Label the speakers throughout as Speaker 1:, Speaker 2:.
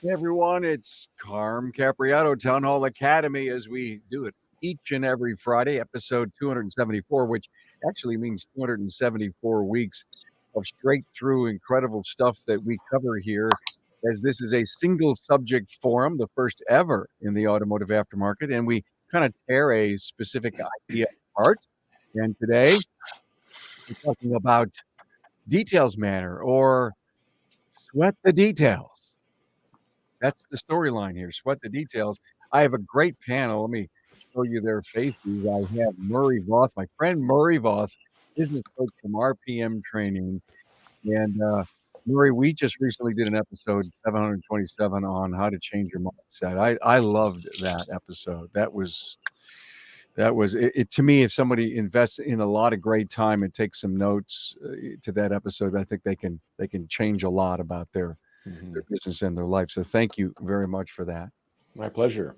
Speaker 1: Hey everyone, it's Carm Capriato, Town Hall Academy, as we do it each and every Friday, episode 274, which actually means 274 weeks of straight through incredible stuff that we cover here, as this is a single subject forum, the first ever in the automotive aftermarket, and we kind of tear a specific idea apart. And today we're talking about details matter or sweat the details. That's the storyline here. Sweat the details. I have a great panel. Let me show you their faces. I have Murray Voth, my friend Murray Voth, business coach from RPM Training. And Murray, we just recently did an episode 727 on how to change your mindset. I loved that episode. That was it to me. If somebody invests in a lot of great time and takes some notes to that episode, I think they can change a lot about their business and their life. So thank you very much for that.
Speaker 2: My pleasure.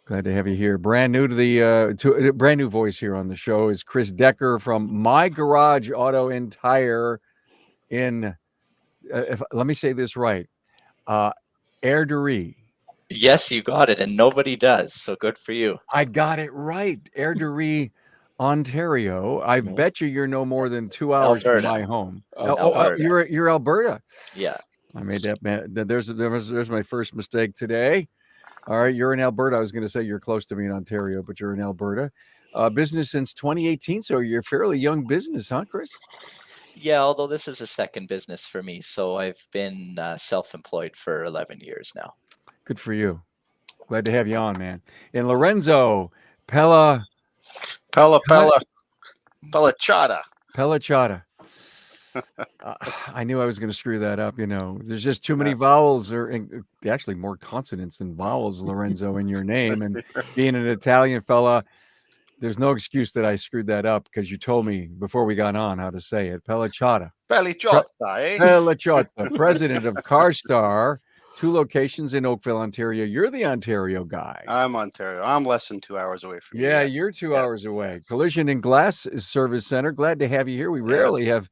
Speaker 1: Glad to have you here. Brand new to the brand new voice here on the show is Chris Decker from My Garage Auto and Tire in let me say this right. Airdrie.
Speaker 3: Yes, you got it, and nobody does. So good for you.
Speaker 1: I got it right. Airdrie, Ontario. I bet you're no more than 2 hours
Speaker 3: Alberta.
Speaker 1: from my home.
Speaker 3: Alberta.
Speaker 1: You're Alberta.
Speaker 3: Yeah.
Speaker 1: I made that. There's my first mistake today. All right, you're in Alberta. I was going to say you're close to me in Ontario, but you're in Alberta. Business since 2018, so you're a fairly young business, huh, Chris?
Speaker 3: Yeah, although this is a second business for me, so I've been self-employed for 11 years now.
Speaker 1: Good for you. Glad to have you on, man. And Lorenzo Pellachata. I knew I was going to screw that up. You know, there's just too many vowels, or actually more consonants than vowels, Lorenzo, in your name. And being an Italian fella, there's no excuse that I screwed that up because you told me before we got on how to say it. Pellachata. Pellachata, president of CarStar, 2 locations in Oakville, Ontario. You're the Ontario guy.
Speaker 4: I'm Ontario. I'm less than 2 hours away from you.
Speaker 1: Yeah, you're 2 hours away. Collision and Glass Service Center. Glad to have you here. We rarely have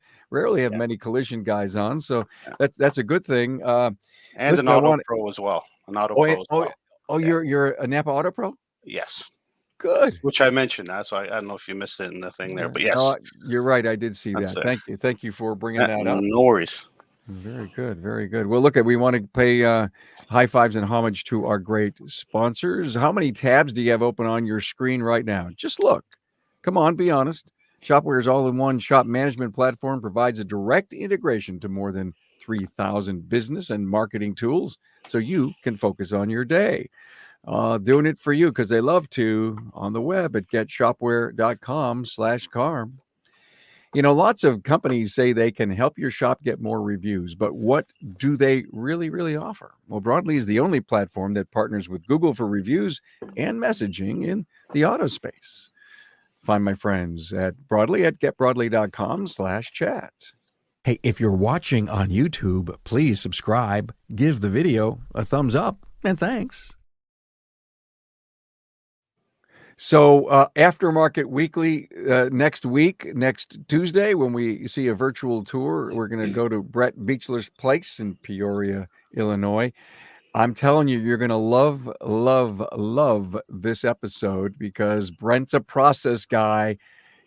Speaker 1: many collision guys on, so that's a good thing.
Speaker 4: And listen, an Auto Pro as well. An Auto Pro as well.
Speaker 1: Oh, you're a Napa Auto Pro?
Speaker 4: Yes.
Speaker 1: Good.
Speaker 4: Which I mentioned that, so I don't know if you missed it in the thing there, but yes.
Speaker 1: You're right. I did see that. Thank you for bringing that up.
Speaker 4: No worries.
Speaker 1: Very good. Very good. Well, look, we want to pay high fives and homage to our great sponsors. How many tabs do you have open on your screen right now? Just look. Come on, be honest. Shopware's all-in-one shop management platform provides a direct integration to more than 3,000 business and marketing tools so you can focus on your day. Doing it for you because they love to on the web at getshopware.com/carm. You know, lots of companies say they can help your shop get more reviews, but what do they really, really offer? Well, Broadly is the only platform that partners with Google for reviews and messaging in the auto space. Find my friends at Broadly at getbroadly.com/chat. Hey, if you're watching on YouTube, please subscribe, give the video a thumbs up, and thanks. So Aftermarket Weekly next week, next Tuesday, when we see a virtual tour, we're going to go to Brett Beechler's place in Peoria, Illinois. I'm telling you, you're going to love, love, love this episode because Brent's a process guy,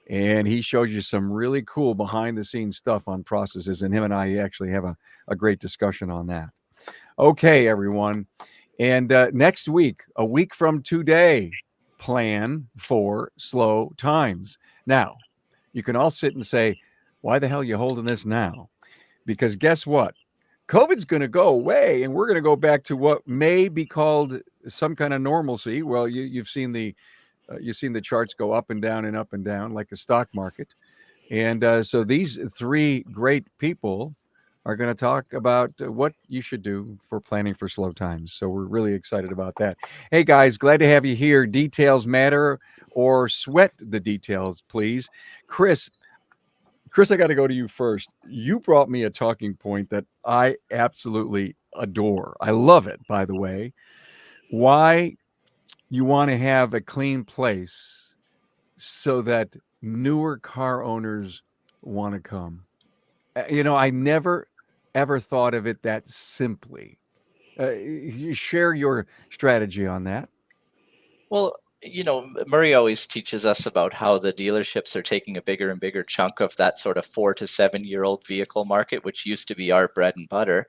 Speaker 1: and he shows you some really cool behind-the-scenes stuff on processes, and him and I actually have a great discussion on that. Okay, everyone. And next week, a week from today, plan for slow times. Now, you can all sit and say, why the hell are you holding this now? Because guess what? COVID's going to go away, and we're going to go back to what may be called some kind of normalcy. Well, you've seen the charts go up and down like a stock market. And so these 3 great people are going to talk about what you should do for planning for slow times. So we're really excited about that. Hey, guys, glad to have you here. Details matter, or sweat the details, please. Chris, I got to go to you first. You brought me a talking point that I absolutely adore. I love it, by the way. Why you want to have a clean place so that newer car owners want to come. You know, I never, ever thought of it that simply. You share your strategy on that.
Speaker 3: Well, Murray always teaches us about how the dealerships are taking a bigger and bigger chunk of that sort of 4 to 7 year old vehicle market, which used to be our bread and butter.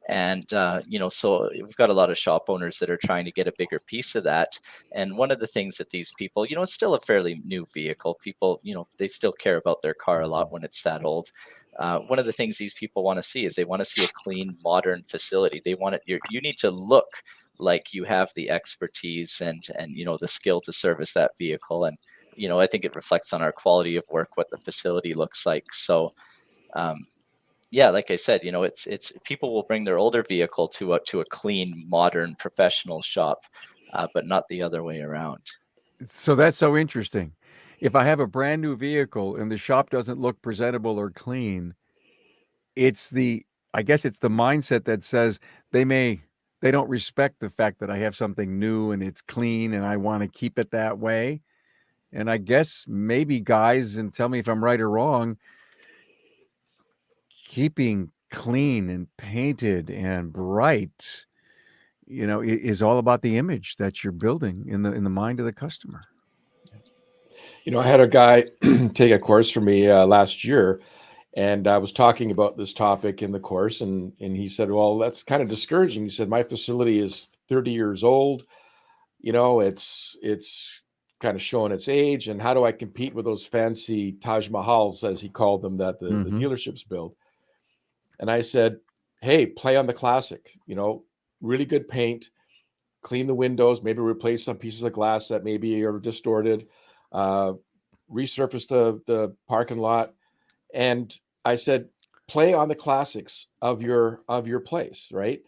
Speaker 3: And, so we've got a lot of shop owners that are trying to get a bigger piece of that. And one of the things that these people, it's still a fairly new vehicle. People, they still care about their car a lot when it's that old. One of the things these people want to see is they want to see a clean, modern facility. They want it. You need to look like you have the expertise and the skill to service that vehicle. And I think it reflects on our quality of work, what the facility looks like. So yeah, like I said, it's people will bring their older vehicle to a clean, modern, professional shop, but not the other way around.
Speaker 1: So that's so interesting. If I have a brand new vehicle and the shop doesn't look presentable or clean, I guess it's the mindset that says they don't respect the fact that I have something new and it's clean and I want to keep it that way. And I guess maybe guys, and tell me if I'm right or wrong, keeping clean and painted and bright, is all about the image that you're building in the mind of the customer.
Speaker 2: I had a guy take a course from me last year, and I was talking about this topic in the course, and he said, well, that's kind of discouraging. He said, my facility is 30 years old. It's kind of showing its age, and how do I compete with those fancy Taj Mahals, as he called them, that the dealerships build? And I said, hey, play on the classic, really good paint, clean the windows, maybe replace some pieces of glass that maybe are distorted, resurface the parking lot. And I said, play on the classics of your place, right?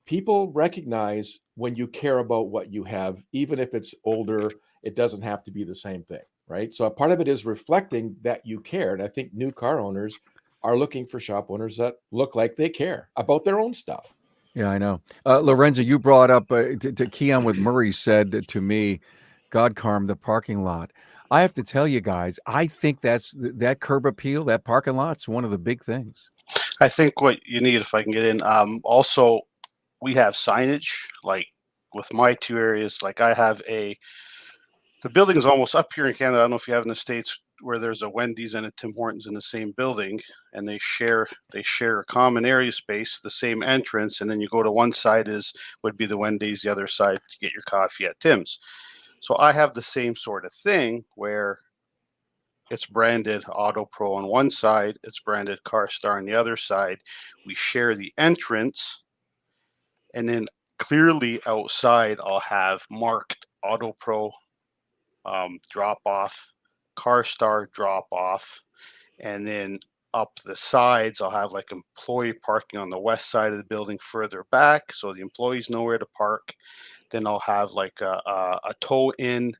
Speaker 2: People recognize when you care about what you have, even if it's older, it doesn't have to be the same thing, right? So a part of it is reflecting that you care. And I think new car owners are looking for shop owners that look like they care about their own stuff.
Speaker 1: Yeah, I know. Lorenzo, you brought up to key on what Murray said to me, God Carm, the parking lot. I have to tell you guys, I think that curb appeal, that parking lot's one of the big things.
Speaker 4: I think what you need, if I can get in, also we have signage, like with my two areas, like I have the building is almost up here in Canada. I don't know if you have in the States where there's a Wendy's and a Tim Hortons in the same building, and they share a common area space, the same entrance, and then you go to one side would be the Wendy's, the other side to get your coffee at Tim's. So I have the same sort of thing where it's branded Auto Pro on one side, it's branded Car Star on the other side. We share the entrance, and then clearly outside I'll have marked Auto Pro drop off, Car Star drop off, and then up the sides I'll have like employee parking on the west side of the building further back, so the employees know where to park. Then I'll have like a tow in,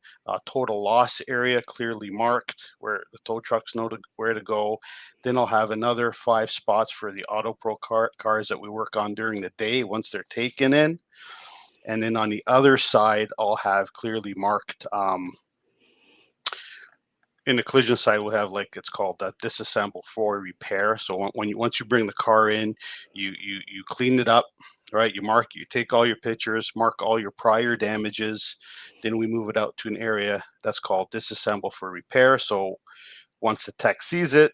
Speaker 4: total loss area clearly marked where the tow trucks know where to go. Then I'll have another 5 spots for the Auto Pro cars that we work on during the day once they're taken in. And then on the other side, I'll have clearly marked. In the collision side, we'll have like it's called disassemble for repair. So once you bring the car in, you clean it up, right? You take all your pictures, mark all your prior damages, then we move it out to an area that's called disassemble for repair. So once the tech sees it,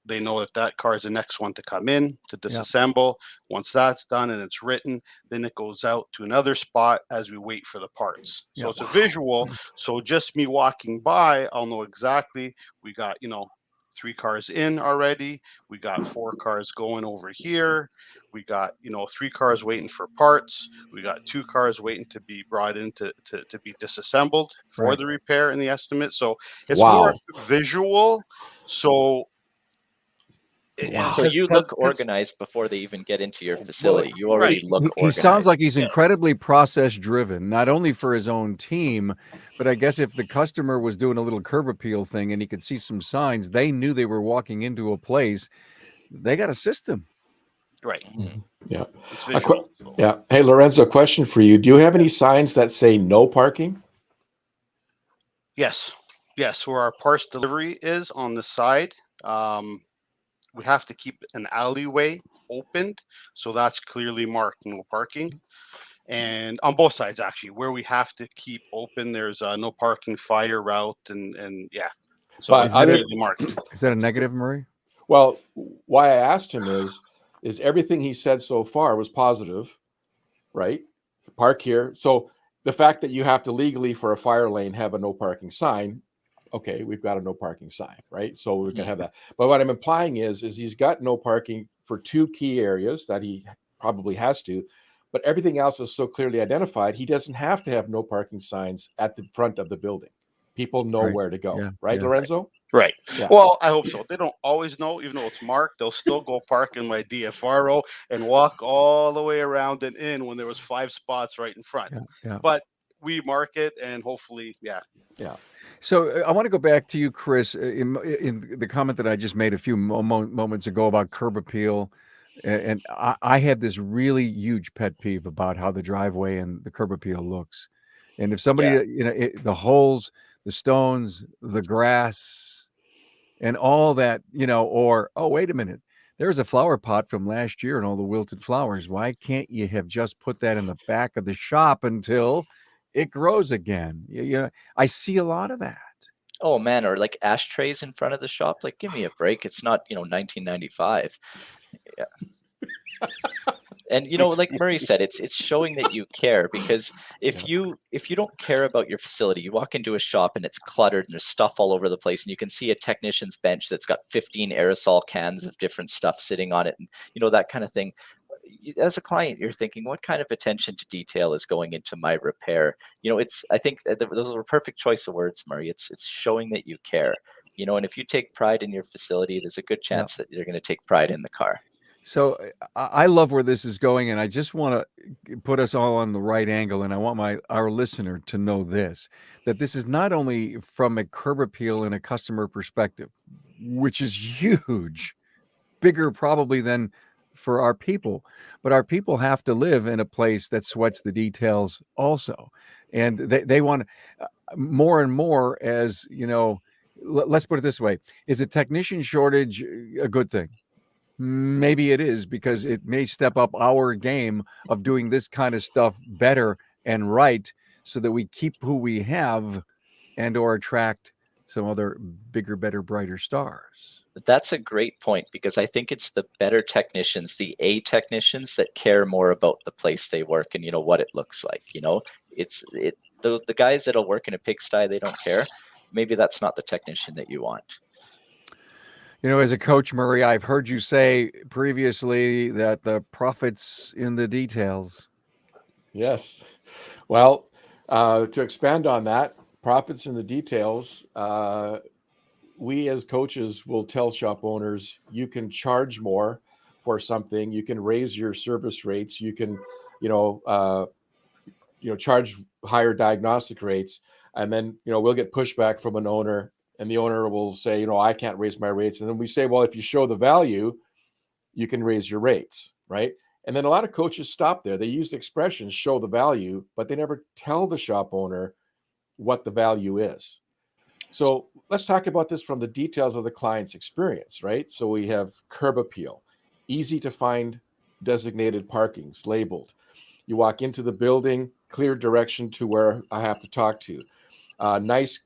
Speaker 4: they know that car is the next one to come in to disassemble. Yeah. Once that's done and it's written, then it goes out to another spot as we wait for the parts. So it's a visual. So just me walking by, I'll know exactly we got, 3 cars in already. We got 4 cars going over here. We got, 3 cars waiting for parts. We got 2 cars waiting to be brought in to be disassembled for the repair and the estimate. So it's more visual. So
Speaker 3: so you look organized before they even get into your facility. You already look organized.
Speaker 1: He sounds like he's incredibly process driven, not only for his own team, but I guess if the customer was doing a little curb appeal thing and he could see some signs, they knew they were walking into a place. They got a system.
Speaker 4: Right.
Speaker 2: Mm-hmm. Yeah. Hey, Lorenzo, question for you. Do you have any signs that say no parking?
Speaker 4: Yes. Where our parts delivery is on the side. we have to keep an alleyway opened, so that's clearly marked no parking. And on both sides, actually, where we have to keep open, there's no parking, fire route, and yeah. So
Speaker 2: But
Speaker 4: it's
Speaker 2: other-
Speaker 4: clearly marked.
Speaker 1: Is that a negative, Murray?
Speaker 2: Well, why I asked him is everything he said so far was positive, right? Park here. So the fact that you have to legally for a fire lane have a no parking sign, okay, we've got a no parking sign, right? So we can have that. But what I'm implying is he's got no parking for 2 key areas that he probably has to, but everything else is so clearly identified, he doesn't have to have no parking signs at the front of the building. People know
Speaker 1: Right.
Speaker 2: where to go,
Speaker 1: Yeah,
Speaker 2: right,
Speaker 1: yeah.
Speaker 2: Lorenzo?
Speaker 4: Right.
Speaker 2: Yeah.
Speaker 4: Well, I hope so. They don't always know, even though it's marked, they'll still go park in my DFRO and walk all the way around and in when there was 5 spots right in front.
Speaker 1: Yeah, yeah.
Speaker 4: But we mark it, and hopefully, yeah.
Speaker 1: So I want to go back to you, Chris, in the comment that I just made a few moments ago about curb appeal. And I have this really huge pet peeve about how the driveway and the curb appeal looks. And if somebody,
Speaker 3: Yeah.
Speaker 1: The holes, the stones, the grass, and all that, or, oh, wait a minute, there's a flower pot from last year and all the wilted flowers. Why can't you have just put that in the back of the shop until it grows again? I see a lot of that.
Speaker 3: Oh man, or like ashtrays in front of the shop. Like, give me a break. It's not 1995. Yeah. And like Murray said, it's showing that you care, because if you don't care about your facility, you walk into a shop and it's cluttered and there's stuff all over the place, and you can see a technician's bench that's got 15 aerosol cans of different stuff sitting on it, and that kind of thing. As a client, you're thinking, what kind of attention to detail is going into my repair? I think those are a perfect choice of words, Murray. It's showing that you care. And if you take pride in your facility, there's a good chance that you're going to take pride in the car.
Speaker 1: So I love where this is going, and I just want to put us all on the right angle, and I want our listener to know that this is not only from a curb appeal and a customer perspective, which is huge, bigger probably than for our people, but our people have to live in a place that sweats the details also, and they want more and more, as let's put it this way: is a technician shortage a good thing? Maybe it is, because it may step up our game of doing this kind of stuff better and right, so that we keep who we have and or attract some other bigger, better, brighter stars.
Speaker 3: That's a great point, because I think it's the better technicians, the A technicians, that care more about the place they work and what it looks like. The guys that'll work in a pigsty, they don't care. Maybe that's not the technician that you want.
Speaker 1: As a coach, Murray, I've heard you say previously that the profit's in the details.
Speaker 2: Yes. Well, to expand on that, profits in the details, we as coaches will tell shop owners, you can charge more for something, you can raise your service rates, you can, charge higher diagnostic rates, and then, we'll get pushback from an owner, and the owner will say, I can't raise my rates. And then we say, well, if you show the value, you can raise your rates, right? And then a lot of coaches stop there. They use the expression show the value, but they never tell the shop owner what the value is. So let's talk about this from the details of the client's experience, right? So we have curb appeal, easy to find designated parkings labeled. You walk into the building, clear direction to where I have to talk to. Nice,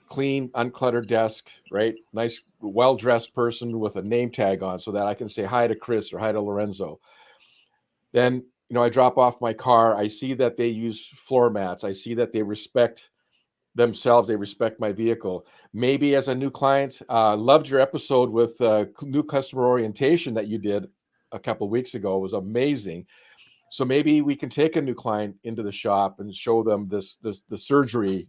Speaker 2: clean, uncluttered desk, right? Nice, well-dressed person with a name tag on, so that I can say hi to Chris or hi to Lorenzo. Then, I drop off my car. I see that they use floor mats. I see that they respect themselves. They respect my vehicle. Maybe as a new client, loved your episode with new customer orientation that you did a couple of weeks ago. It was amazing. So maybe we can take a new client into the shop and show them the surgery,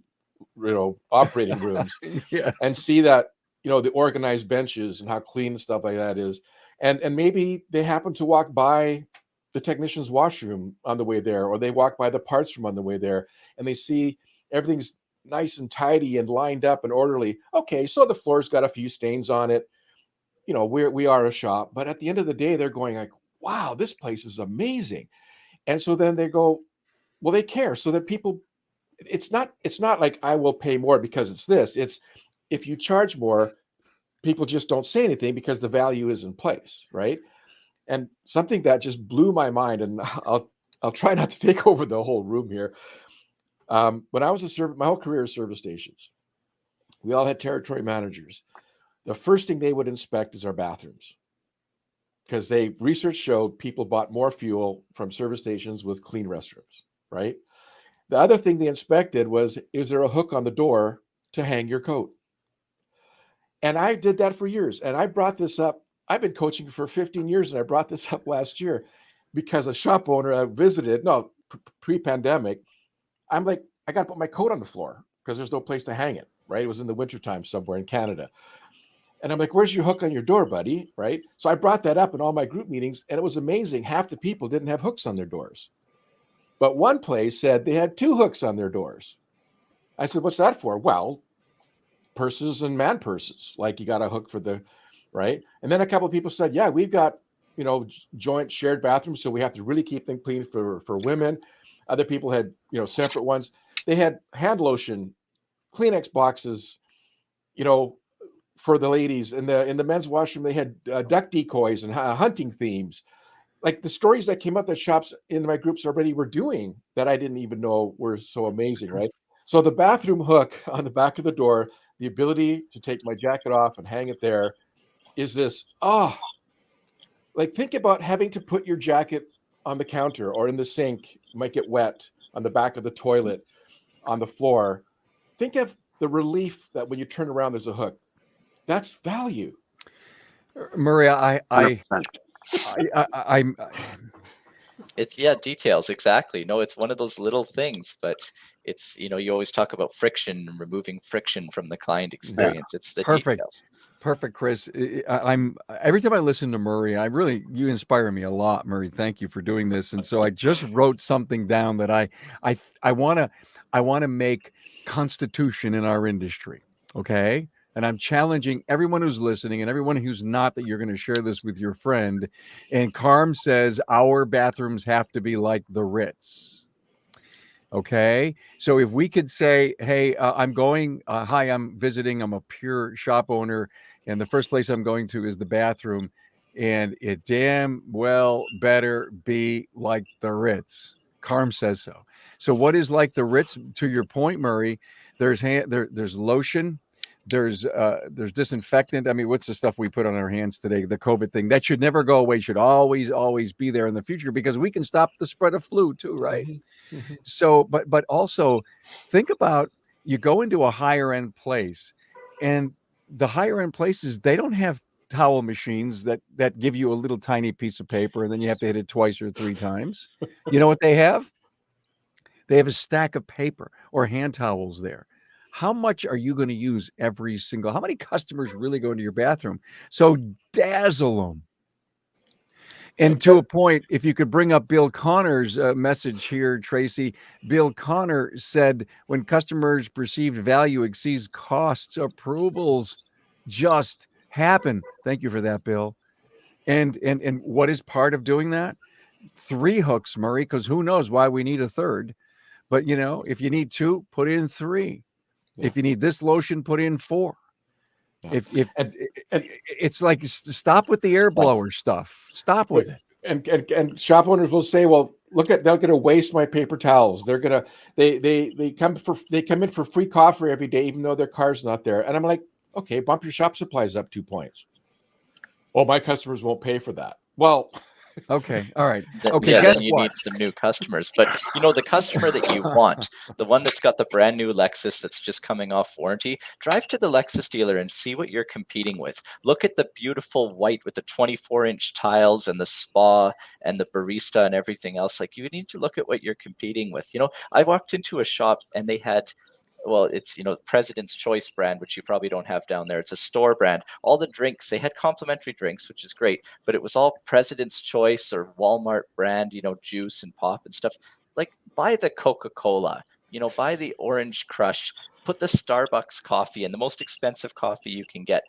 Speaker 2: operating rooms,
Speaker 1: Yes.
Speaker 2: and see that, the organized benches and how clean stuff like that is. And maybe they happen to walk by the technician's washroom on the way there, or they walk by the parts room on the way there, and they see everything's nice and tidy and lined up and orderly. Okay, so the floor's got a few stains on it. We are a shop, but at the end of the day, they're going like, wow, this place is amazing. And so then they go, well, they care, so that people, it's not like I will pay more because it's this. It's if you charge more, people just don't say anything because the value is in place, right? And something that just blew my mind, and I'll try not to take over the whole room here. When I was my whole career is service stations. We all had territory managers. The first thing they would inspect is our bathrooms, because research showed people bought more fuel from service stations with clean restrooms, right? The other thing they inspected was, is there a hook on the door to hang your coat? And I did that for years. And I brought this up. I've been coaching for 15 years, and I brought this up last year because a shop owner I visited, pre-pandemic, I'm like, I got to put my coat on the floor because there's no place to hang it, right? It was in the wintertime somewhere in Canada. And I'm like, where's your hook on your door, buddy? Right? So I brought that up in all my group meetings, and it was amazing. Half the people didn't have hooks on their doors. But one place said they had 2 hooks on their doors. I said, what's that for? Well, purses and man purses. Like, you got a hook for the, right? And then a couple of people said, yeah, we've got, joint shared bathrooms, so we have to really keep them clean for women. Other people had, separate ones. They had hand lotion, Kleenex boxes, for the ladies. In the men's washroom, they had duck decoys and hunting themes. Like, the stories that came out that shops in my groups already were doing that I didn't even know were so amazing, right? So the bathroom hook on the back of the door, the ability to take my jacket off and hang it there, is this, like, think about having to put your jacket on the counter or in the sink, you might get wet, on the back of the toilet, on the floor. Think of the relief that when you turn around, there's a hook. That's value.
Speaker 1: Maria,
Speaker 3: it's details. Exactly. No, it's one of those little things, but it's, you always talk about friction and removing friction from the client experience. Yeah. It's the details.
Speaker 1: Perfect, Chris. I'm every time I listen to Murray, you inspire me a lot, Murray. Thank you for doing this. And so I just wrote something down that I want to make constitution in our industry. Okay. And I'm challenging everyone who's listening and everyone who's not, that you're going to share this with your friend. And Carm says our bathrooms have to be like the Ritz. Okay. So if we could say, hey, hi, I'm visiting, I'm a pure shop owner, and the first place I'm going to is the bathroom, and it damn well better be like the Ritz. Carm says so. So what is like the Ritz? To your point, Murray, there's lotion. There's disinfectant. I mean, what's the stuff we put on our hands today? The COVID thing that should never go away, should always be there in the future, because we can stop the spread of flu too, right? Mm-hmm. So, but also think about, you go into a higher end place, and the higher end places, they don't have towel machines that give you a little tiny piece of paper and then you have to hit it twice or 3 times. You know what they have? They have a stack of paper or hand towels there. How much are you going to use how many customers really go into your bathroom? So dazzle them. And to a point, if you could bring up Bill Connor's message here, Tracy. Bill Connor said, when customers' perceived value exceeds costs, approvals just happen. Thank you for that, Bill. And what is part of doing that? 3 hooks, Murray, because who knows why we need a third. But, if you need 2, put in 3. Yeah. If you need this lotion, put in 4. Yeah. If it's like, stop with the air blower stuff. Stop with it.
Speaker 2: And shop owners will say, well, they're going to waste my paper towels. They're going to they come in for free coffee every day, even though their car's not there. And I'm like, okay, bump your shop supplies up 2 points. Well, my customers won't pay for that. Well,
Speaker 1: okay. All right.
Speaker 3: Okay. Then you need some new customers, but the customer that you want, the one that's got the brand new Lexus that's just coming off warranty, drive to the Lexus dealer and see what you're competing with. Look at the beautiful white with the 24-inch tiles and the spa and the barista and everything else. Like, you need to look at what you're competing with. I walked into a shop and they had, well, it's, President's Choice brand, which you probably don't have down there. It's a store brand. All the drinks, they had complimentary drinks, which is great, but it was all President's Choice or Walmart brand, juice and pop and stuff. Like, buy the Coca-Cola, buy the Orange Crush, put the Starbucks coffee in, the most expensive coffee you can get.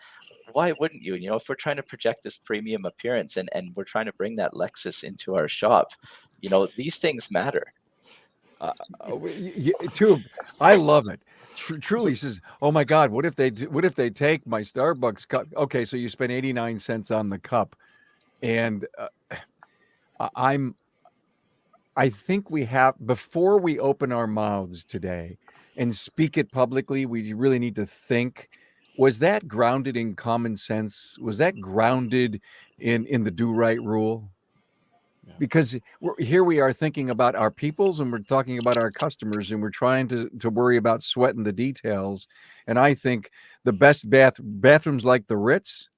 Speaker 3: Why wouldn't you? If we're trying to project this premium appearance and we're trying to bring that Lexus into our shop, these things matter.
Speaker 1: I love it. truly says, "Oh my God, what if they take my Starbucks cup?" Okay, so you spent 89 cents on the cup, and I think we have, before we open our mouths today and speak it publicly, we really need to think. Was that grounded in common sense? Was that grounded in the do right rule?
Speaker 2: Yeah.
Speaker 1: Because here we are thinking about our peoples, and we're talking about our customers, and we're trying to worry about sweating the details. And I think the best bathrooms like the Ritz,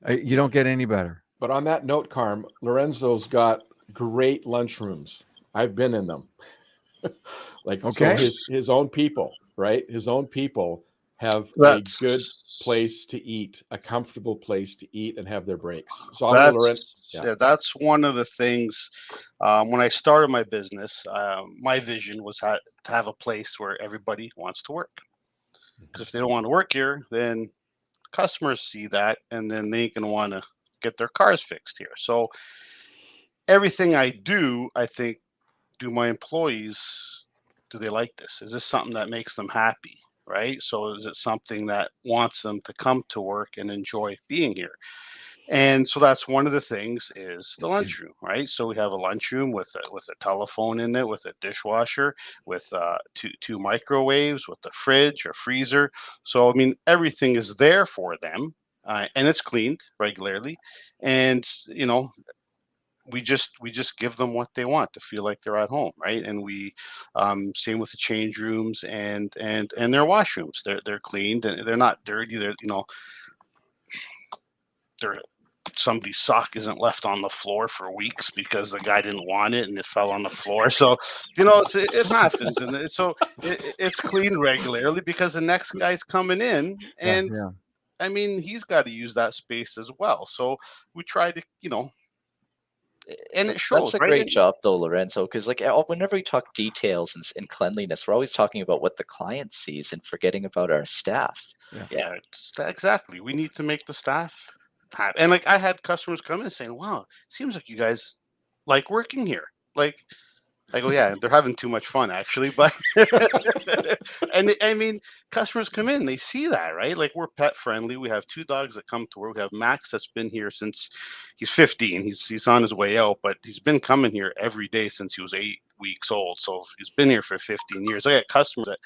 Speaker 1: you don't get any better.
Speaker 2: But on that note, Carm, Lorenzo's got great lunchrooms. I've been in them. Like,
Speaker 1: Okay.
Speaker 2: so his own people, right? His own people have
Speaker 4: That's
Speaker 2: a good place to eat, a comfortable place to eat and have their breaks. So I know Lorenzo.
Speaker 4: yeah, that's one of the things. When I started my business, my vision was to have a place where everybody wants to work. Because if they don't want to work here, then customers see that, and then they can want to get their cars fixed here. So everything I do, I think, do my employees, do they like this? Is this something that makes them happy? Right? So is it something that wants them to come to work and enjoy being here? And so that's one of the things is the lunchroom, right? So we have a lunchroom with a telephone in it, with a dishwasher, with two microwaves, with a fridge or freezer. So I mean, everything is there for them, and it's cleaned regularly. And we just give them what they want to feel like they're at home, right? And we same with the change rooms and their washrooms. They're cleaned and they're not dirty. They're somebody's sock isn't left on the floor for weeks because the guy didn't want it and it fell on the floor. So it happens, and it's cleaned regularly because the next guy's coming in, and
Speaker 1: Yeah.
Speaker 4: I mean, he's got to use that space as well. So we try to and it shows.
Speaker 3: That's a
Speaker 4: right?
Speaker 3: great job, though, Lorenzo, because whenever we talk details and cleanliness, we're always talking about what the client sees and forgetting about our staff.
Speaker 4: Yeah, exactly. We need to make the staff happy. And like I had customers come in saying, "Wow, seems like you guys like working here." Like I go, "Yeah, they're having too much fun, actually." But and I mean, customers come in, they see that, right? Like we're pet friendly. We have 2 dogs that come to work. We have Max that's been here since he's 15. He's on his way out, but he's been coming here every day since he was 8 weeks old. So he's been here for 15 years. I got customers that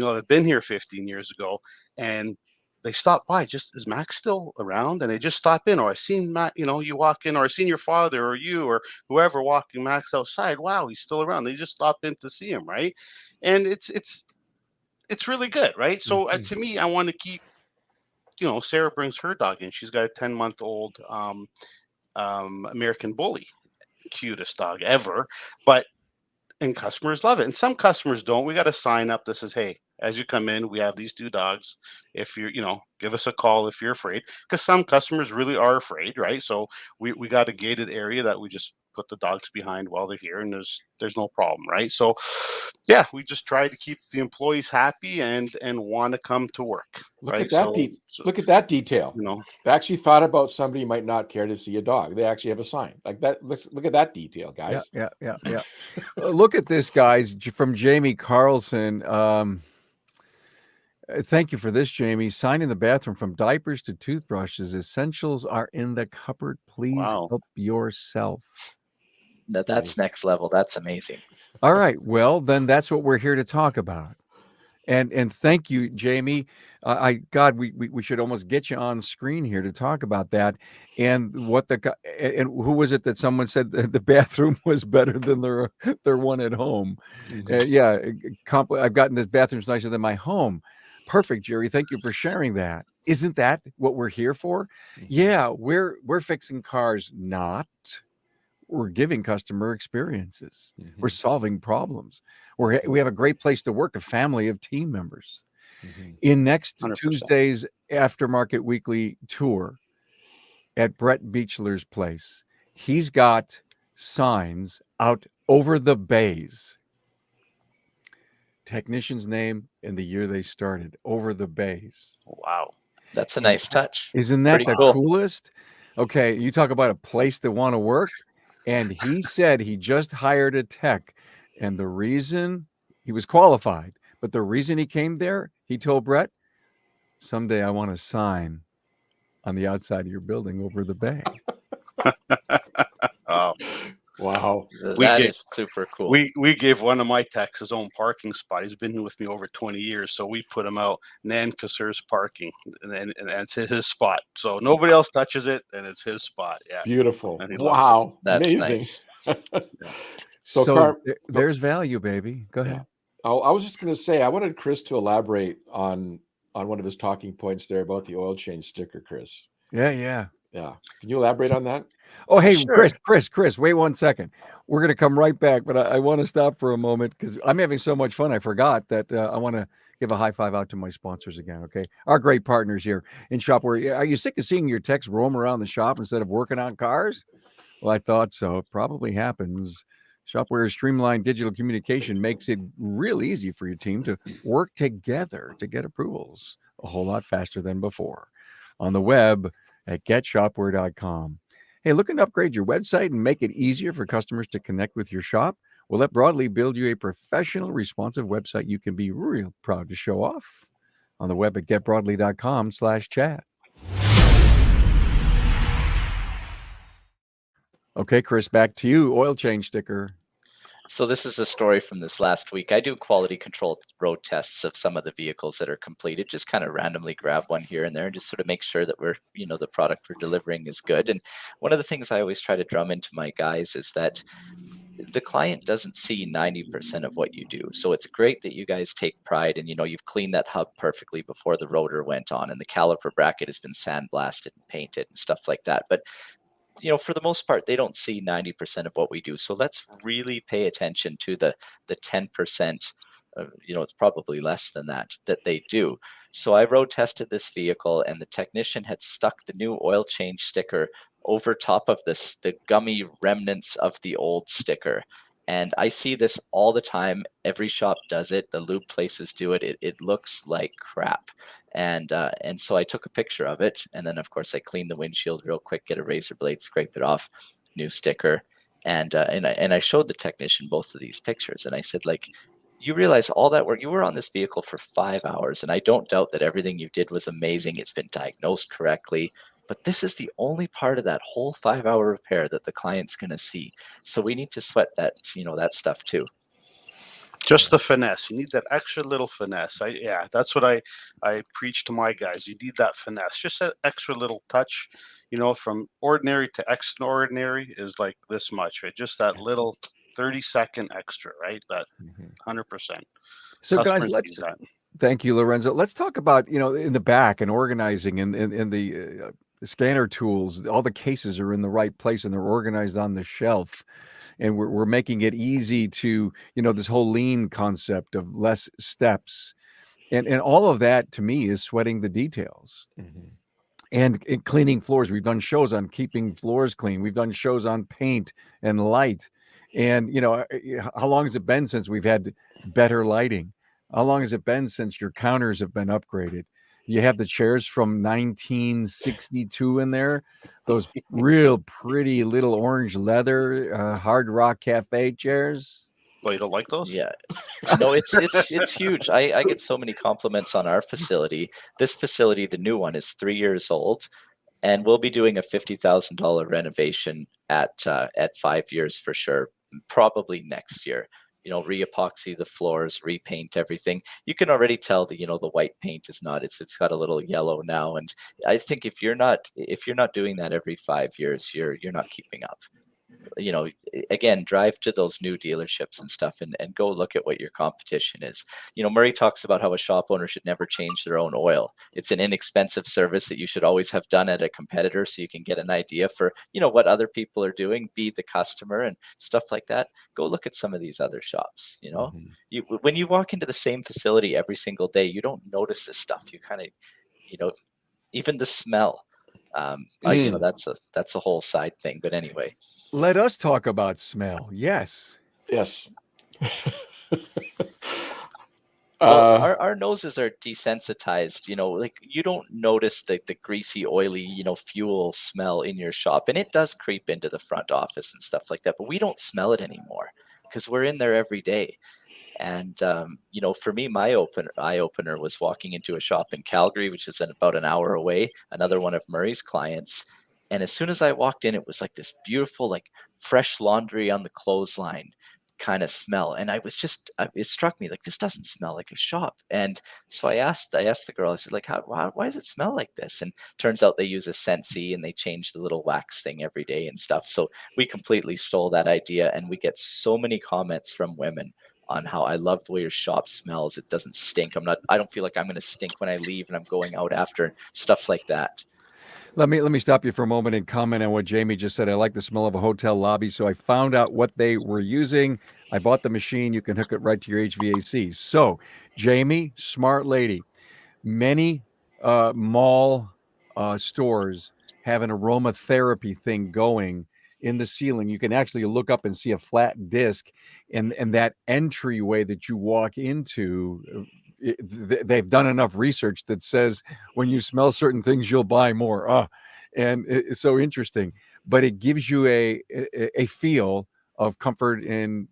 Speaker 4: have been here 15 years ago, and they stop by. Just, is Max still around? And they just stop in. Or I seen Matt, you walk in, or I seen your father or you or whoever walking Max outside. Wow, he's still around. They just stop in to see him, right? And it's really good, right? So to me, I want to keep. Sarah brings her dog in. She's got a 10-month-old American Bully, cutest dog ever. And customers love it. And some customers don't. We got a sign up that says, "Hey, as you come in, we have these 2 dogs. If you're, give us a call if you're afraid." Because some customers really are afraid, right? So we got a gated area that we just put the dogs behind while they're here, and there's no problem, right? So yeah, we just try to keep the employees happy and want to come to work.
Speaker 2: Look
Speaker 4: right?
Speaker 2: at that. Look at that detail. They actually thought about somebody who might not care to see a dog. They actually have a sign like that. Look at that detail, guys.
Speaker 1: Yeah. Look at this, guys, from Jamie Carlson. Thank you for this, Jamie. Sign in the bathroom, from diapers to toothbrushes, essentials are in the cupboard. Please help yourself.
Speaker 3: That's next level. That's amazing.
Speaker 1: All right. Well, then that's what we're here to talk about. And thank you, Jamie. We should almost get you on screen here to talk about that. And and who was it that someone said the bathroom was better than their one at home? I've gotten this bathroom's nicer than my home. Perfect, Jerry. Thank you for sharing that. Isn't that what we're here for? Yeah, we're fixing cars, we're giving customer experiences. We're solving problems. We have a great place to work, a family of team members. In next 100%. Tuesday's Aftermarket Weekly tour at Brett Beechler's place, he's got signs out over the bays. Technician's name and the year they started, over the bays.
Speaker 4: Wow.
Speaker 3: That's a nice touch.
Speaker 1: Isn't that the coolest? Okay, you talk about a place that want to work. And he said he just hired a tech, and the reason he was qualified, But the reason he came there, he told Brett, someday I want to sign on the outside of your building over the bay.
Speaker 4: Oh,
Speaker 2: Wow.
Speaker 3: That is super cool.
Speaker 4: We gave one of my techs his own parking spot. He's been with me over 20 years, so we put him out Nan Kassur's parking, and it's his spot. So nobody else touches it, and it's his spot. Yeah,
Speaker 2: Beautiful.
Speaker 4: And he loves
Speaker 2: Wow.
Speaker 3: That's
Speaker 2: Amazing.
Speaker 3: nice.
Speaker 2: So,
Speaker 1: there's value, baby. Go ahead.
Speaker 2: I was just going to say, I wanted Chris to elaborate on one of his talking points there about the oil change sticker, Chris.
Speaker 1: Yeah.
Speaker 2: Can you elaborate on that?
Speaker 1: Oh, hey,
Speaker 3: Sure.
Speaker 1: Chris, wait 1 second. We're going to come right back, but I want to stop for a moment because I'm having so much fun. I forgot that I want to give a high five out to my sponsors again, okay? Our great partners here in Shopware. Are you sick of seeing your techs roam around the shop instead of working on cars? Well, I thought so. It probably happens. Shopware's streamlined digital communication makes it real easy for your team to work together to get approvals a whole lot faster than before. On the web at getshopware.com. Hey, looking to upgrade your website and make it easier for customers to connect with your shop? Well, let Broadly build you a professional, responsive website you can be real proud to show off. On the web at getbroadly.com/chat. Okay, Chris, back to you. Oil change sticker.
Speaker 3: So this is a story from this last week. I do quality control road tests of some of the vehicles that are completed, just kind of randomly grab one here and there and just sort of make sure that we're, the product we're delivering is good. And one of the things I always try to drum into my guys is that the client doesn't see 90% of what you do. So it's great that you guys take pride and, you've cleaned that hub perfectly before the rotor went on and the caliper bracket has been sandblasted and painted and stuff like that. But for the most part, they don't see 90% of what we do. So let's really pay attention to the 10%, it's probably less than that they do. So I road tested this vehicle and the technician had stuck the new oil change sticker over top of the gummy remnants of the old sticker. And I see this all the time. Every shop does it. The lube places do it. It looks like crap. And so I took a picture of it. And then, of course, I cleaned the windshield real quick, get a razor blade, scrape it off, new sticker. And I showed the technician both of these pictures. And I said, you realize all that work, you were on this vehicle for 5 hours. And I don't doubt that everything you did was amazing. It's been diagnosed correctly. But this is the only part of that whole 5-hour repair that the client's going to see. So we need to sweat that, that stuff too.
Speaker 4: Just the finesse. You need that extra little finesse. That's what I preach to my guys. You need that finesse. Just that extra little touch, from ordinary to extraordinary is like this much, right? Just that little 30-second extra, right? That 100%.
Speaker 1: So guys, thank you, Lorenzo. Let's talk about, in the back and organizing and the scanner tools. All the cases are in the right place and they're organized on the shelf. And we're making it easy to, this whole lean concept of less steps. And all of that to me is sweating the details. And cleaning floors. We've done shows on keeping floors clean. We've done shows on paint and light. And, how long has it been since we've had better lighting? How long has it been since your counters have been upgraded? You have the chairs from 1962 in there, those real pretty little orange leather Hard Rock Cafe chairs.
Speaker 4: Well, you don't like those?
Speaker 3: Yeah. No, it's huge. I get so many compliments on our facility. This facility, the new one, is 3 years old, and we'll be doing a $50,000 renovation at 5 years for sure, probably next year. Re-epoxy the floors, repaint everything. You can already tell that the white paint is not. It's got a little yellow now, and I think if you're not doing that every 5 years, you're not keeping up. Again, drive to those new dealerships and stuff and go look at what your competition is. Murray talks about how a shop owner should never change their own oil. It's an inexpensive service that you should always have done at a competitor so you can get an idea for, what other people are doing, be the customer and stuff like that. Go look at some of these other shops, when you walk into the same facility every single day, you don't notice this stuff. You kind of, even the smell, that's a whole side thing. But anyway.
Speaker 1: Let us talk about smell. Yes.
Speaker 3: Well, our noses are desensitized, you don't notice the greasy, oily, fuel smell in your shop. And it does creep into the front office and stuff like that. But we don't smell it anymore because we're in there every day. And for me, my eye opener was walking into a shop in Calgary, which is about an hour away, another one of Murray's clients. And as soon as I walked in, it was like this beautiful, like fresh laundry on the clothesline kind of smell. And it struck me like, this doesn't smell like a shop. And so I asked the girl, I said, like, why does it smell like this? And turns out they use a Scentsy and they change the little wax thing every day and stuff. So we completely stole that idea. And we get so many comments from women on how I love the way your shop smells. It doesn't stink. I don't feel like I'm going to stink when I leave and I'm going out after, stuff like that.
Speaker 1: Let me stop you for a moment and comment on what Jamie just said. I like the smell of a hotel lobby, so I found out what they were using. I bought the machine. You can hook it right to your HVAC. So, Jamie, smart lady. Many mall stores have an aromatherapy thing going in the ceiling. You can actually look up and see a flat disc, and that entryway that you walk into. They've done enough research that says when you smell certain things, you'll buy more. And it's so interesting, but it gives you a feel of comfort and,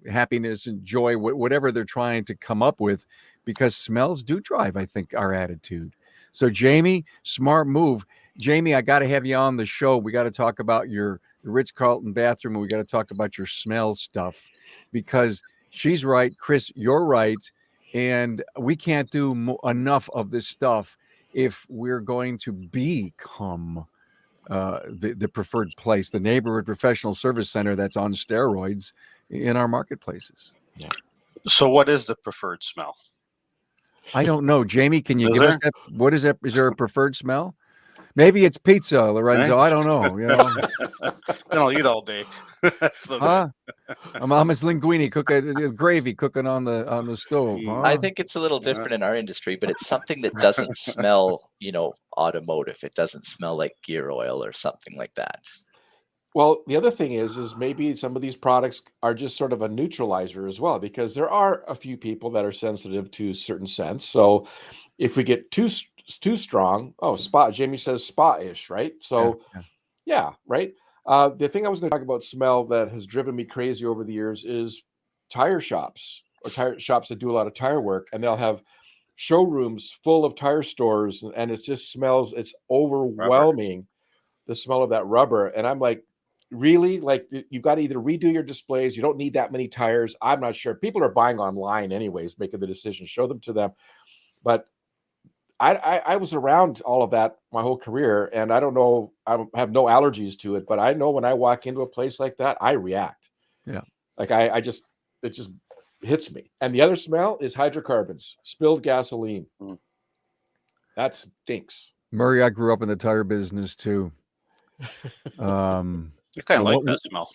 Speaker 1: happiness and joy, whatever they're trying to come up with, because smells do drive, I think, our attitude. So Jamie, smart move. Jamie, I got to have you on the show. We got to talk about your Ritz-Carlton bathroom, and we got to talk about your smell stuff, because she's right. Chris, you're right. And we can't do enough of this stuff if we're going to become the preferred place, the neighborhood professional service center that's on steroids in our marketplaces.
Speaker 2: Yeah.
Speaker 4: So what is the preferred smell?
Speaker 1: I don't know. Jamie, can you give us that? What is that? Is there a preferred smell? Maybe it's pizza, Lorenzo.
Speaker 4: Right?
Speaker 1: I don't know.
Speaker 4: I'll eat all day.
Speaker 1: Huh? Mama's linguine gravy cooking on the stove. Huh?
Speaker 3: I think it's a little different in our industry, but it's something that doesn't smell, automotive. It doesn't smell like gear oil or something like that.
Speaker 2: Well, the other thing is maybe some of these products are just sort of a neutralizer as well, because there are a few people that are sensitive to certain scents. So if we get too strong, Jamie says spa-ish, right? So yeah, right. The thing I was going to talk about smell that has driven me crazy over the years is tire shops, or tire shops that do a lot of tire work, and they'll have showrooms full of tire stores, and it just smells, it's overwhelming, rubber. The smell of that rubber. And I'm like, really? Like, you've got to either redo your displays. You don't need that many tires. I'm not sure. People are buying online anyways, making the decision, show them to them. But I was around all of that my whole career, and I don't know, I have no allergies to it, but I know when I walk into a place like that, I react.
Speaker 1: Yeah.
Speaker 2: Like it just hits me. And the other smell is hydrocarbons, spilled gasoline. That stinks.
Speaker 1: Murray, I grew up in the tire business too.
Speaker 4: You kind of like that smell.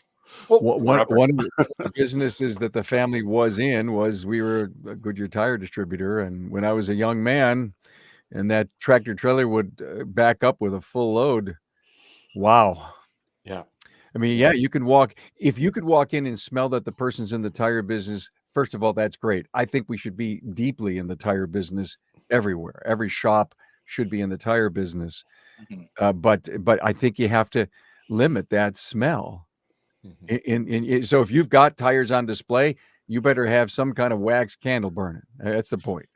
Speaker 1: Well, one of the businesses that the family was in was, we were a Goodyear tire distributor. And when I was a young man and that tractor trailer would back up with a full load, wow.
Speaker 2: Yeah.
Speaker 1: I mean, you can if you could walk in and smell that the person's in the tire business, first of all, that's great. I think we should be deeply in the tire business everywhere. Every shop should be in the tire business. Mm-hmm. But I think you have to limit that smell. Mm-hmm. So if you've got tires on display, you better have some kind of wax candle burning. That's the point.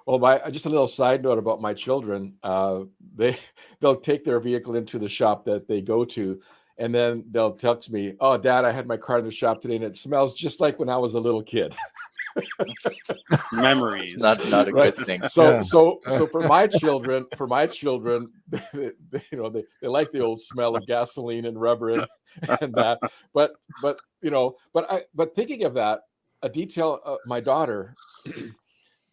Speaker 2: Well, just a little side note about my children. They'll take their vehicle into the shop that they go to, and then they'll text me, "Oh, Dad, I had my car in the shop today, and it smells just like when I was a little kid."
Speaker 4: Memories,
Speaker 3: not a good thing.
Speaker 2: So for my children, they like the old smell of gasoline and rubber and that. But thinking of that, a detail, my daughter.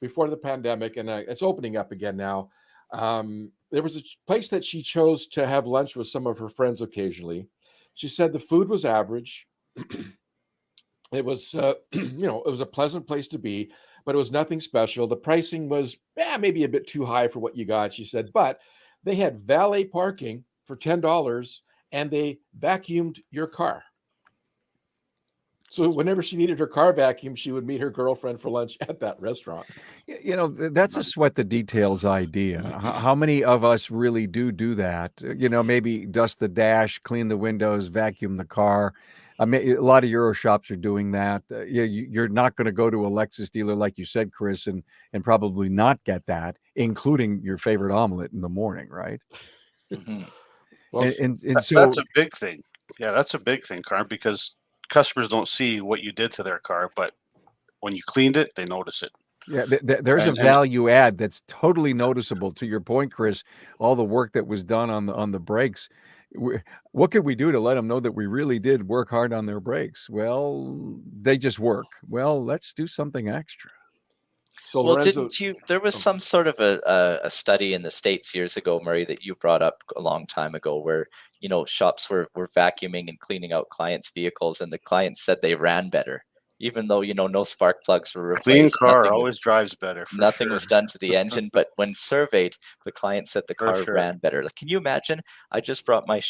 Speaker 2: Before the pandemic, and it's opening up again now, there was a place that she chose to have lunch with some of her friends occasionally. She said the food was average. It was, it was a pleasant place to be, but it was nothing special. The pricing was maybe a bit too high for what you got, she said, but they had valet parking for $10 and they vacuumed your car. So whenever she needed her car vacuumed, she would meet her girlfriend for lunch at that restaurant.
Speaker 1: That's a sweat the details idea. How many of us really do that? Maybe dust the dash, clean the windows, vacuum the car. I mean, a lot of Euro shops are doing that. You're not going to go to a Lexus dealer, like you said, Chris, and probably not get that, including your favorite omelet in the morning, right?
Speaker 3: Mhm.
Speaker 2: Well,
Speaker 1: And so
Speaker 4: That's a big thing. Yeah, that's a big thing, Carm, because customers don't see what you did to their car, but when you cleaned it, they notice it.
Speaker 1: yeah, there's a
Speaker 4: And
Speaker 1: value add that's totally noticeable. To your point, Chris, all the work that was done on the brakes. What could we do to let them know that we really did work hard on their brakes? Well, they just work. Well, let's do something extra.
Speaker 2: so
Speaker 3: Well,
Speaker 2: Lorenzo,
Speaker 3: didn't you? There was
Speaker 2: oh,
Speaker 3: some sort of a study in the States years ago, Murray, that you brought up a long time ago, where shops were vacuuming and cleaning out clients' vehicles, and the clients said they ran better, even though no spark plugs were
Speaker 4: clean
Speaker 3: replaced,
Speaker 4: car always drives better for
Speaker 3: nothing
Speaker 4: sure.
Speaker 3: was done to the engine. But when surveyed, the client said the
Speaker 4: For
Speaker 3: car
Speaker 4: sure.
Speaker 3: ran better. Like, can you imagine? I just brought my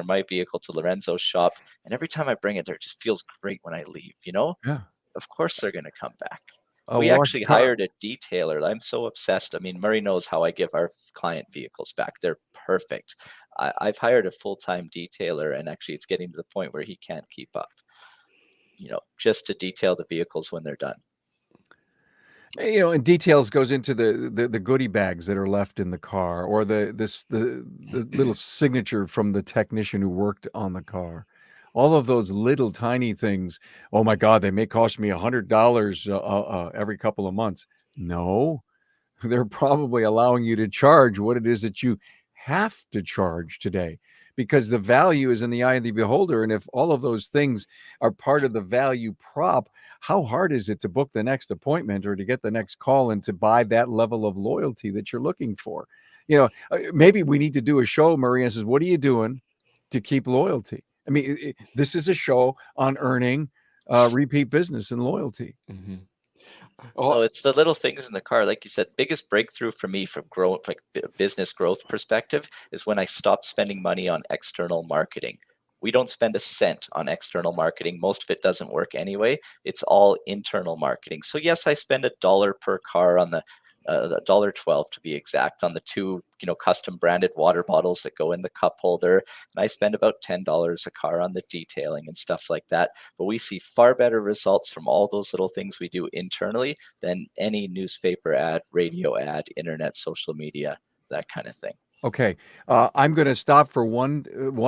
Speaker 3: my vehicle to Lorenzo's shop, and every time I bring it there, it just feels great when I leave.
Speaker 1: Yeah,
Speaker 3: Of course they're going to come back.
Speaker 1: a
Speaker 3: We
Speaker 1: washed
Speaker 3: actually
Speaker 1: car.
Speaker 3: hired a detailer. I'm so obsessed. I mean, Murray knows how I give our client vehicles back. They're perfect. I've hired a full-time detailer, and actually it's getting to the point where he can't keep up, just to detail the vehicles when they're done.
Speaker 1: And details goes into the goodie bags that are left in the car, or the little signature from the technician who worked on the car. All of those little tiny things. Oh my God, they may cost me $100 every couple of months. No, they're probably allowing you to charge what it is that you have to charge today, because the value is in the eye of the beholder. And if all of those things are part of the value prop, how hard is it to book the next appointment or to get the next call and to buy that level of loyalty that you're looking for? Maybe we need to do a show, Maria says, what are you doing to keep loyalty? I mean, this is a show on earning repeat business and loyalty.
Speaker 2: mhm.
Speaker 3: Oh,
Speaker 2: Oh,
Speaker 3: it's the little things in the car. Like you said, biggest breakthrough for me from growth, like business growth perspective, is when I stopped spending money on external marketing. We don't spend a cent on external marketing. Most of it doesn't work anyway. It's all internal marketing. So yes, I spend $1 per car on the $1.12 to be exact, on the two, custom branded water bottles that go in the cup holder. And I spend about $10 a car on the detailing and stuff like that. But we see far better results from all those little things we do internally than any newspaper ad, radio ad, internet, social media, that kind of thing.
Speaker 1: Okay, I'm going to stop for one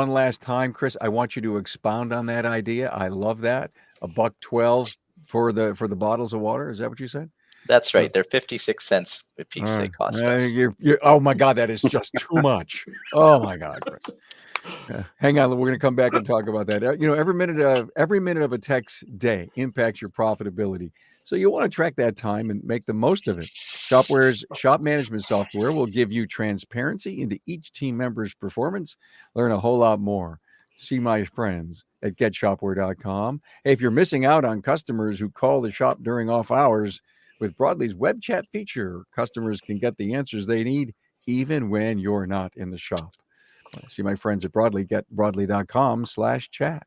Speaker 1: last time, Chris. I want you to expound on that idea. I love that. $1.12 for the bottles of water. Is that what you said?
Speaker 3: That's
Speaker 1: Uh,
Speaker 3: right. They're 56 cents a piece they cost us.
Speaker 1: oh my God, that is just too much. Oh my God, Chris. Hang on, we're going to come back and talk about that. Every minute of a tech's day impacts your profitability. So you want to track that time and make the most of it. Shopware's shop management software will give you transparency into each team member's performance. Learn a whole lot more. See my friends at getshopware.com. Hey, if you're missing out on customers who call the shop during off hours, with Broadly's web chat feature, customers can get the answers they need even when you're not in the shop. See my friends at Broadly, getbroadly.com/chat.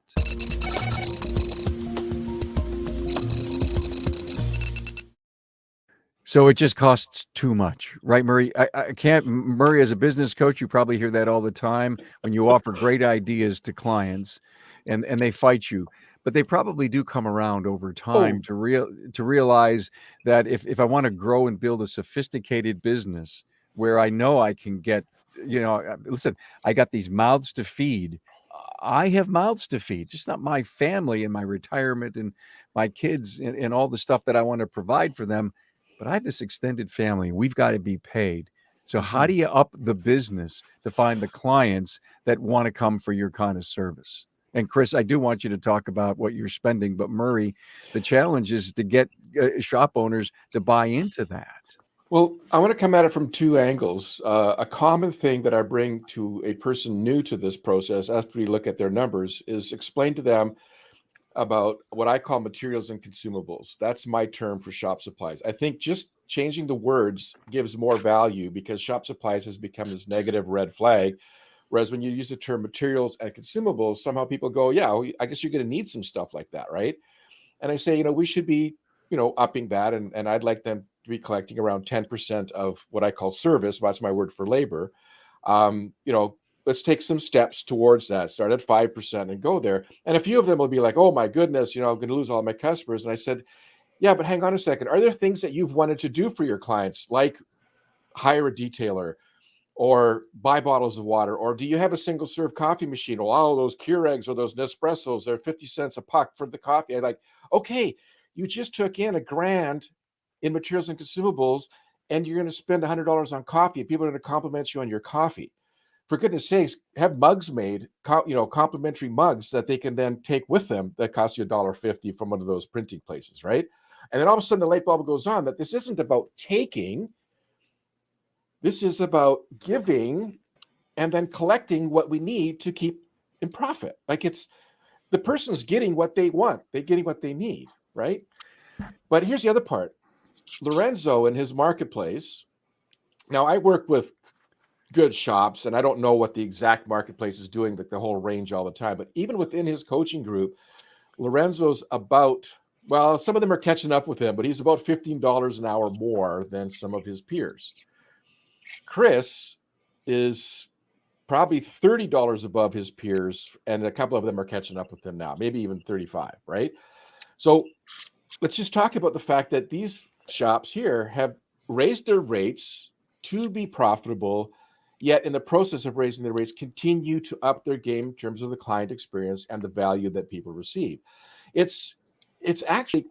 Speaker 1: So it just costs too much, right, Murray? I can't, Murray, as a business coach, you probably hear that all the time when you offer great ideas to clients and they fight you. But they probably do come around over time to realize that if I want to grow and build a sophisticated business where I know I can get, listen, I got these mouths to feed. I have mouths to feed, just not my family and my retirement and my kids and all the stuff that I want to provide for them. But I have this extended family. We've got to be paid. So how do you up the business to find the clients that want to come for your kind of service? And Chris, I do want you to talk about what you're spending, but Murray, the challenge is to get shop owners to buy into that.
Speaker 2: Well, I want to come at it from two angles. A common thing that I bring to a person new to this process after we look at their numbers is explain to them about what I call materials and consumables. That's my term for shop supplies. I think just changing the words gives more value, because shop supplies has become this negative red flag. Whereas when you use the term materials and consumables, somehow people go, yeah, well, I guess you're going to need some stuff like that, right? And I say, we should be, upping that. And I'd like them to be collecting around 10% of what I call service. That's my word for labor. let's take some steps towards that. Start at 5% and go there. And a few of them will be like, oh my goodness, I'm going to lose all my customers. And I said, yeah, but hang on a second. Are there things that you've wanted to do for your clients, like hire a detailer or buy bottles of water? Or do you have a single serve coffee machine? Well, those Keurigs or those Nespressos, they're 50 cents a puck for the coffee. I'm like, okay, you just took in $1,000 in materials and consumables, and you're going to spend $100 on coffee. People are going to compliment you on your coffee. For goodness sakes, have mugs made, complimentary mugs that they can then take with them that cost you $1.50 from one of those printing places, right? And then all of a sudden the light bulb goes on that this isn't about taking, this is about giving and then collecting what we need to keep in profit. Like it's the person's getting what they want, they're getting what they need, right? But here's the other part. Lorenzo and his marketplace. Now I work with good shops, and I don't know what the exact marketplace is doing, the whole range all the time. But even within his coaching group, Lorenzo's about, well, some of them are catching up with him, but he's about $15 an hour more than some of his peers. Chris is probably $30 above his peers, and a couple of them are catching up with him now, maybe even 35, right? So let's just talk about the fact that these shops here have raised their rates to be profitable, yet in the process of raising their rates, continue to up their game in terms of the client experience and the value that people receive. It's actually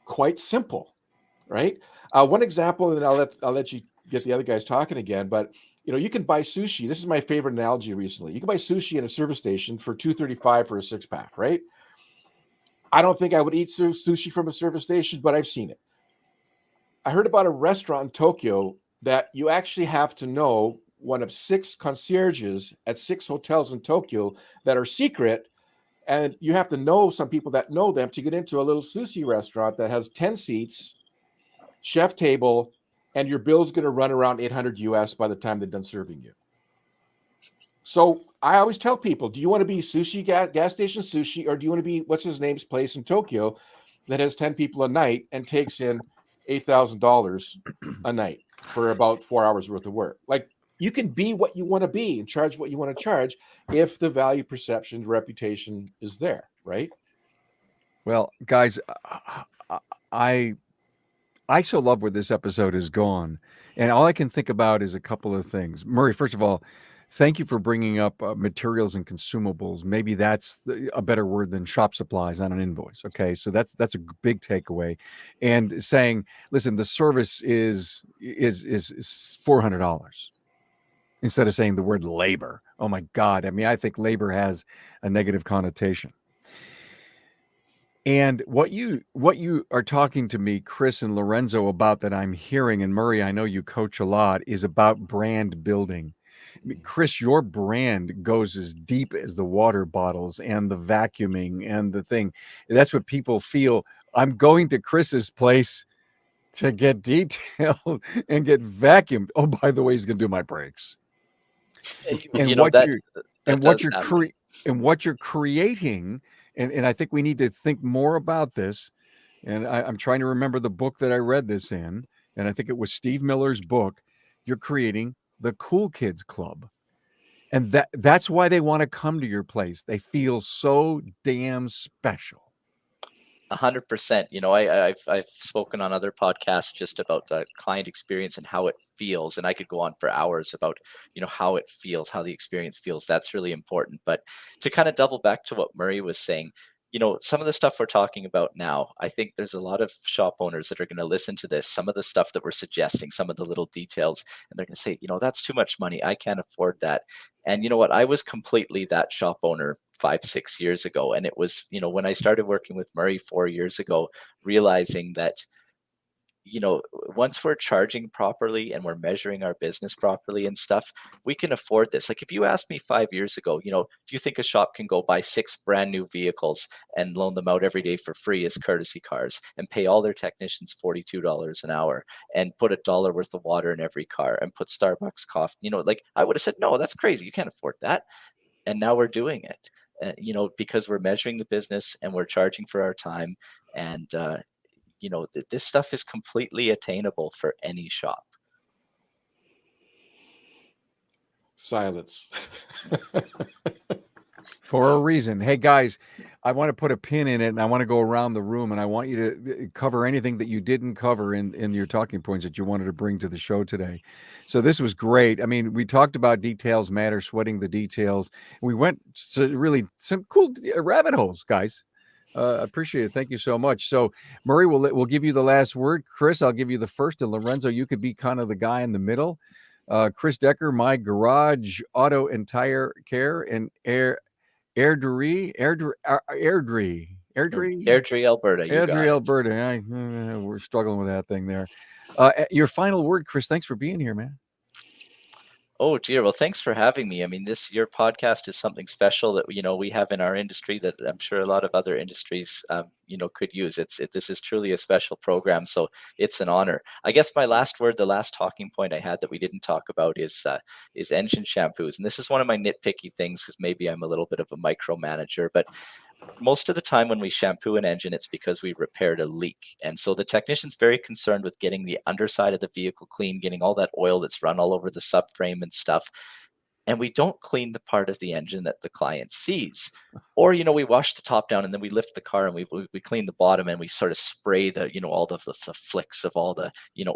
Speaker 2: quite simple, right? One example, and then I'll let you get the other guys talking again. But you can buy sushi. This is my favorite analogy recently. You can buy sushi at a service station for $2.35 for a 6-pack, right? I don't think I would eat sushi from a service station, but I've seen it. I heard about a restaurant in Tokyo that you actually have to know one of 6 concierges at 6 hotels in Tokyo that are secret. And you have to know some people that know them to get into a little sushi restaurant that has 10 seats, chef table, and your bill's going to run around $800 US by the time they're done serving you. So I always tell people, do you want to be sushi, gas station sushi, or do you want to be what's his name's place in Tokyo that has 10 people a night and takes in $8,000 a night for about 4 hours worth of work? Like, you can be what you want to be and charge what you want to charge if the value perception, reputation is there, right?
Speaker 1: Well, guys, I so love where this episode has gone, and all I can think about is a couple of things. Murray, first of all, thank you for bringing up materials and consumables. Maybe that's a better word than shop supplies on an invoice. Okay, so that's a big takeaway, and saying, listen, the service is $400 instead of saying the word labor. Oh my God! I mean, I think labor has a negative connotation. And what you are talking to me, Chris and Lorenzo, about that I'm hearing, and Murray, I know you coach a lot, is about brand building. I mean, Chris, your brand goes as deep as the water bottles and the vacuuming and the thing. That's what people feel. I'm going to Chris's place to get detailed and get vacuumed. Oh, by the way, he's going to do my brakes. And what you're creating. And I think we need to think more about this. And I'm trying to remember the book that I read this in. And I think it was Steve Miller's book. You're creating the Cool Kids Club. And that's why they want to come to your place. They feel so damn special.
Speaker 3: 100%. I've spoken on other podcasts just about the client experience and how it feels, and I could go on for hours about how it feels, how the experience feels. That's really important. But to kind of double back to what Murray was saying, some of the stuff we're talking about now, I think there's a lot of shop owners that are going to listen to this, some of the stuff that we're suggesting, some of the little details, and they're going to say, that's too much money. I can't afford that. And you know what? I was completely that shop owner 5-6 years ago. And it was, when I started working with Murray 4 years ago, realizing that, once we're charging properly and we're measuring our business properly and stuff, we can afford this. Like, if you asked me 5 years ago, do you think a shop can go buy 6 brand new vehicles and loan them out every day for free as courtesy cars and pay all their technicians $42 an hour and put $1 worth of water in every car and put Starbucks coffee? I would have said, no, that's crazy. You can't afford that. And now we're doing it, because we're measuring the business and we're charging for our time. And, this stuff is completely attainable for any shop.
Speaker 2: Silence.
Speaker 1: For a reason. Hey, guys, I want to put a pin in it, and I want to go around the room, and I want you to cover anything that you didn't cover in your talking points that you wanted to bring to the show today. So this was great. I mean, we talked about details matter, sweating the details. We went to really some cool rabbit holes, guys. Appreciate it. Thank you so much. So, Murray, we'll give you the last word. Chris, I'll give you the first, and Lorenzo, you could be kind of the guy in the middle. Chris Decker, My Garage Auto and Tire Care, and Airdrie,
Speaker 3: Alberta. You got it.
Speaker 1: Alberta. We're struggling with that thing there. Your final word, Chris. Thanks for being here, man.
Speaker 3: Oh dear. Well, thanks for having me. I mean, your podcast is something special that we have in our industry that I'm sure a lot of other industries could use. This is truly a special program, so it's an honor. I guess my last word, the last talking point I had that we didn't talk about is engine shampoos, and this is one of my nitpicky things because maybe I'm a little bit of a micromanager, but most of the time when we shampoo an engine, it's because we repaired a leak. And so the technician's very concerned with getting the underside of the vehicle clean, getting all that oil that's run all over the subframe and stuff. And we don't clean the part of the engine that the client sees. Or, we wash the top down and then we lift the car and we clean the bottom and we sort of spray all the flicks of all the,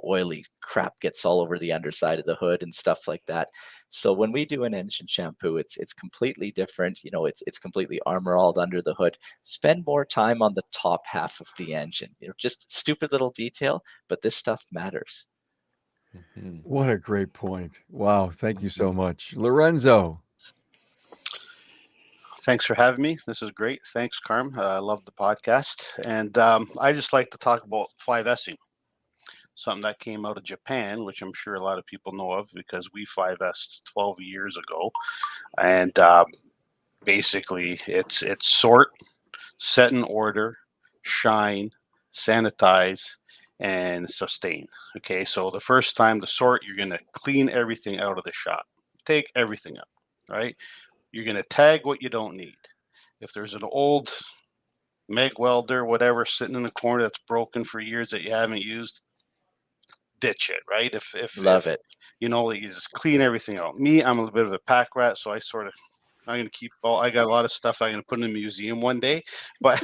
Speaker 3: oily crap gets all over the underside of the hood and stuff like that. So when we do an engine shampoo, it's completely different. It's completely armor-alled under the hood. Spend more time on the top half of the engine. Just stupid little detail, but this stuff matters.
Speaker 1: Mm-hmm. What a great point. Wow. Thank you so much. Lorenzo.
Speaker 4: Thanks for having me. This is great. Thanks, Carm. I love the podcast. And I just like to talk about 5Sing, something that came out of Japan, which I'm sure a lot of people know of because we 5S 12 years ago. And basically, it's sort, set in order, shine, sanitize, and sustain. Okay, so the first time the sort, you're going to clean everything out of the shop. Take everything out, right? You're going to tag what you don't need. If there's an old MIG welder, whatever, sitting in the corner that's broken for years that you haven't used, ditch it, right? If
Speaker 3: it.
Speaker 4: You just clean everything out. Me, I'm a bit of a pack rat, so I'm going to keep I got a lot of stuff I'm going to put in a museum one day, but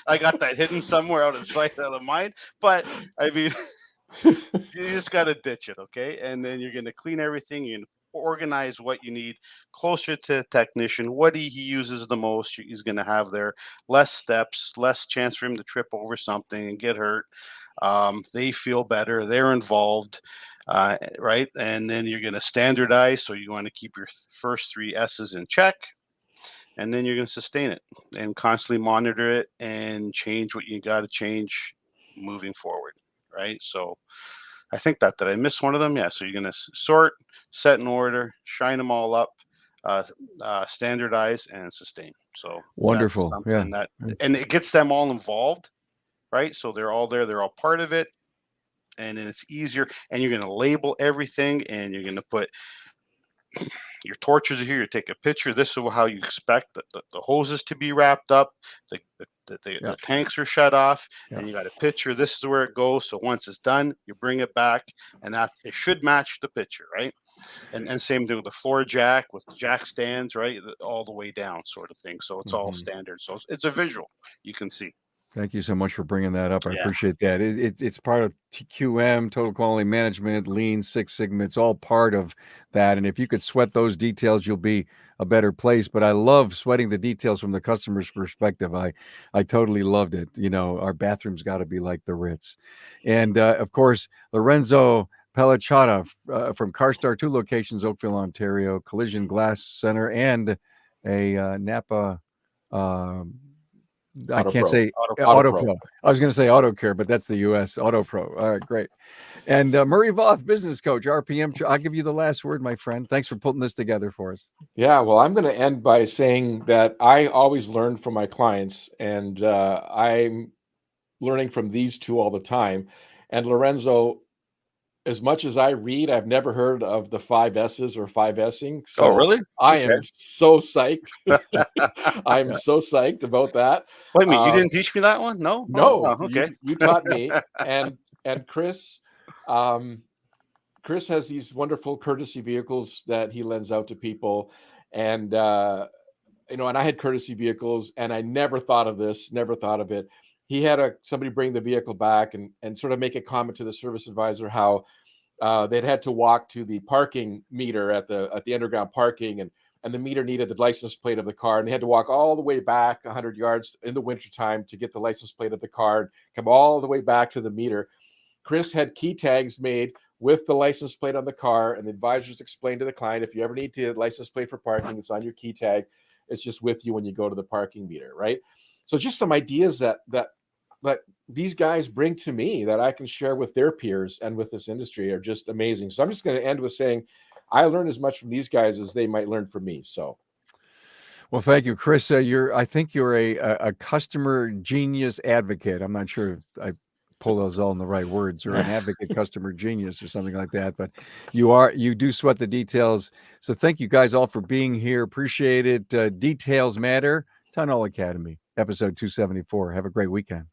Speaker 4: I got that hidden somewhere out of sight, out of mind. But I mean, you just got to ditch it, okay? And then you're going to clean everything. You're going to organize what you need closer to the technician. What he uses the most, he's going to have there. Less steps, less chance for him to trip over something and get hurt. They feel better. They're involved. Right? And then you're going to standardize. So you want to keep your first 3 S's in check. And then you're going to sustain it and constantly monitor it and change what you got to change moving forward. Right? So I think did I miss one of them? Yeah. So you're going to sort, set in order, shine them all up, standardize, and sustain. So
Speaker 1: wonderful. Yeah.
Speaker 4: And it gets them all involved. Right? So they're all there. They're all part of it. And then it's easier, and you're going to label everything, and you're going to put your torches are here. You take a picture. This is how you expect the hoses to be wrapped up. The tanks are shut off, and you got a picture. This is where it goes. So once it's done, you bring it back, and it should match the picture, right? And same thing with the floor jack with jack stands, right, all the way down, sort of thing. So it's all standard. So it's a visual you can see.
Speaker 1: Thank you so much for bringing that up. I appreciate that. It's part of TQM, Total Quality Management, Lean, Six Sigma. It's all part of that. And if you could sweat those details, you'll be a better place. But I love sweating the details from the customer's perspective. I totally loved it. Our bathroom's got to be like the Ritz. And of course, Lorenzo Pellicciata from CarStar, 2 locations, Oakville, Ontario, Collision Glass Center, and a Napa. I can't say Auto Pro. I was going to say Auto Care, but that's the U.S. Auto Pro. All right, great. And Murray Voth, business coach, RPM. I'll give you the last word, my friend. Thanks for putting this together for us.
Speaker 2: Yeah, well, I'm going to end by saying that I always learn from my clients, and I'm learning from these 2 all the time. And Lorenzo, as much as I read, I've never heard of the 5 S's or 5Sing. So
Speaker 4: really?
Speaker 2: I am so psyched. I'm so psyched about that.
Speaker 4: Wait a minute, you didn't teach me that one? No?
Speaker 2: No.
Speaker 4: Oh, okay.
Speaker 2: You taught me. And Chris, Chris has these wonderful courtesy vehicles that he lends out to people, and and I had courtesy vehicles, and I never thought of this, never thought of it. He had somebody bring the vehicle back and sort of make a comment to the service advisor how they'd had to walk to the parking meter at the underground parking, and the meter needed the license plate of the car, and they had to walk all the way back 100 yards in the wintertime to get the license plate of the car, come all the way back to the meter. Chris had key tags made with the license plate on the car, and the advisors explained to the client, if you ever need to license plate for parking, it's on your key tag. It's just with you when you go to the parking meter, right? So just some ideas that these guys bring to me that I can share with their peers and with this industry are just amazing. So I'm just going to end with saying I learned as much from these guys as they might learn from me. So,
Speaker 1: well, thank you, Chris. I think you're a customer genius advocate. I'm not sure if I pull those all in the right words, or an advocate customer genius or something like that, but you do sweat the details. So thank you guys all for being here. Appreciate it. Details matter. Town Hall Academy, episode 274. Have a great weekend.